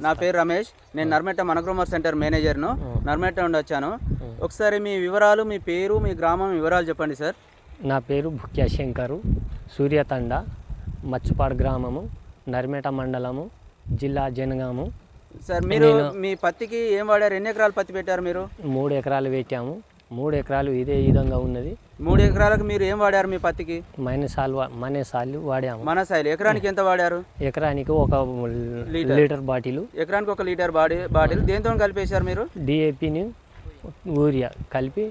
నా పేరు రమేష్. నేను నర్మేట మనగ్రోమర్ సెంటర్ మేనేజర్ను. నర్మేట నుండి వచ్చాను. ఒకసారి మీ వివరాలు, మీ పేరు, మీ గ్రామం వివరాలు చెప్పండి సార్. నా పేరు భుక్యా శంకరు, సూర్యతండ, మచ్చుపాడు గ్రామము, నర్మేట మండలము, జిల్లా జనగాము. సార్ మీరు మీ పత్తికి ఏం వాడారు? ఎన్ని ఎకరాలు పత్తి పెట్టారు మీరు? 3 ఎకరాలు పెట్టాము. 3 ఎకరాలు ఇదే విధంగా ఉన్నది. 3 ఎకరాలకు మీరు ఏం వాడారు మీ పత్తికి? మనసాలు వాడాము. మనసాయిలు ఎకరానికి ఎంత వాడారు? ఎకరానికి 1 లీటర్ బాటిల్. ఎకరానికి 1 లీటర్ బాటిల్ దేంతో కలిపేశారు మీరు? డిఏపిని యూరియా కలిపి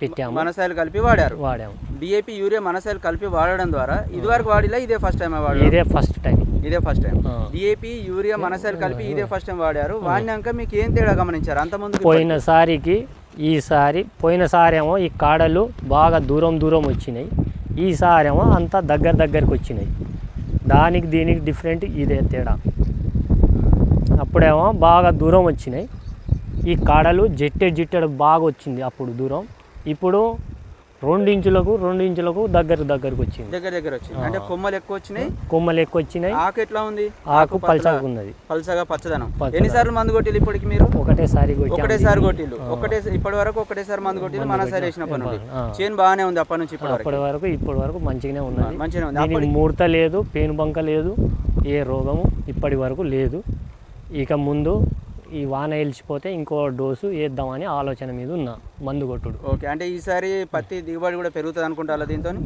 పెట్టాము. మనసాయిలు కలిపి వాడాము. డిఏపి యూరియా మనసాయిలు కలిపి వాడడం ద్వారా ఇదివరకు వాడిలా ఇదే ఫస్ట్ టైం వాడారు? ఇదే ఫస్ట్ టైం. డిఏపి యూరియా మనసాయిలు కలిపి ఇదే ఫస్ట్ టైం వాడారు. వాడినాక మీకు ఏం తేడా గమనించారు? అంతకుముందు పోయినసారి ఏమో ఈ కాడలు బాగా దూరం వచ్చినాయి. ఈసారేమో అంతా దగ్గరకు వచ్చినాయి. దానికి దీనికి డిఫరెంట్ ఇదే తేడా. అప్పుడేమో బాగా దూరం వచ్చినాయి. ఈ కాడలు జిట్టెడు బాగా వచ్చింది అప్పుడు దూరం. ఇప్పుడు 2 ఇంచులకు దగ్గరకు వచ్చింది. దగ్గర వచ్చింది. అంటే కొమ్మలు ఎక్కువ వచ్చినాయి. ఆకు ఎట్లా ఉంది? ఆకు పల్చగా ఉన్నది. పల్చగా పచ్చదనం. ఎన్నిసార్లు మందు కొట్టిల్లు ఇప్పటికి మీరు? ఒకటేసారి కొట్టిల్లు. ఇప్పటి వరకు ఒకటేసారి మందు కొట్టిల్లు. మనసారి వేసినప్పటి నుండి చేను బాగానే ఉంది. అప్పటి నుంచి ఇప్పటి వరకు మంచిగానే ఉన్నది. ముడత లేదు, పేను బంక లేదు, ఏ రోగము ఇప్పటి వరకు లేదు. ఇక ముందు ఈ వాన వెలిచిపోతే ఇంకో డోసు వేద్దామని ఆలోచన మీద ఉన్నా, మందు కొట్టుడు. ఓకే, అంటే ఈసారి పత్తి దిగుబడి కూడా పెరుగుతుంది అనుకుంటా?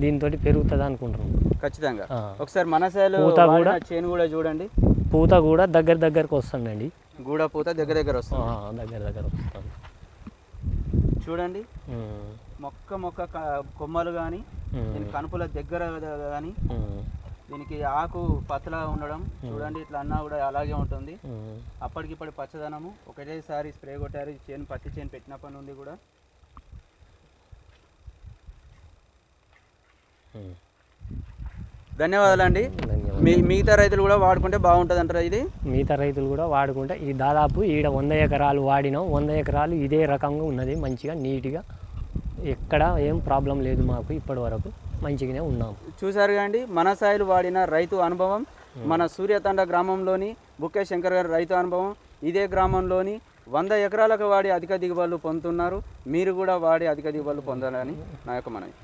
దీంతో పెరుగుతుంది అనుకుంటున్నాం ఖచ్చితంగా. ఒకసారి మనసాలు చేను కూడా చూడండి. పూత కూడా దగ్గరకు వస్తుందండి. పూత దగ్గర వస్తుంది. దగ్గర వస్తుంది చూడండి. మొక్క కొమ్మలు కానీ, కనుపుల దగ్గర కానీ, దీనికి ఆకు పతలా ఉండడం చూడండి. ఇట్లా అన్నా కూడా అలాగే ఉంటుంది. అప్పటికిప్పటి పచ్చదనము. ఒకటేసారి స్ప్రే కొట్టారు. పత్తి చేను పెట్టినప్పటి నుండి కూడా. ధన్యవాదాలండి. మిగతా రైతులు కూడా వాడుకుంటే బాగుంటుంది అంటారా? ఇది మిగతా రైతులు కూడా వాడుకుంటే ఈ దాదాపు ఈడ 100 ఎకరాలు వాడినాం. 100 ఎకరాలు ఇదే రకంగా ఉన్నది. మంచిగా నీట్గా ఎక్కడ ఏం ప్రాబ్లం లేదు మాకు. ఇప్పటి వరకు మంచిగానే ఉన్నాం. చూసారు కండి, మనసాయిలు వాడిన రైతు అనుభవం. మన సూర్యతండ గ్రామంలోని భుక్యా శంకర్ గారి రైతు అనుభవం. ఇదే గ్రామంలోని 100 ఎకరాలకు వాడి అధిక దిగుబడులు పొందుతున్నారు. మీరు కూడా వాడి అధిక దిగుబడులు పొందాలని నా యొక్క మనవి.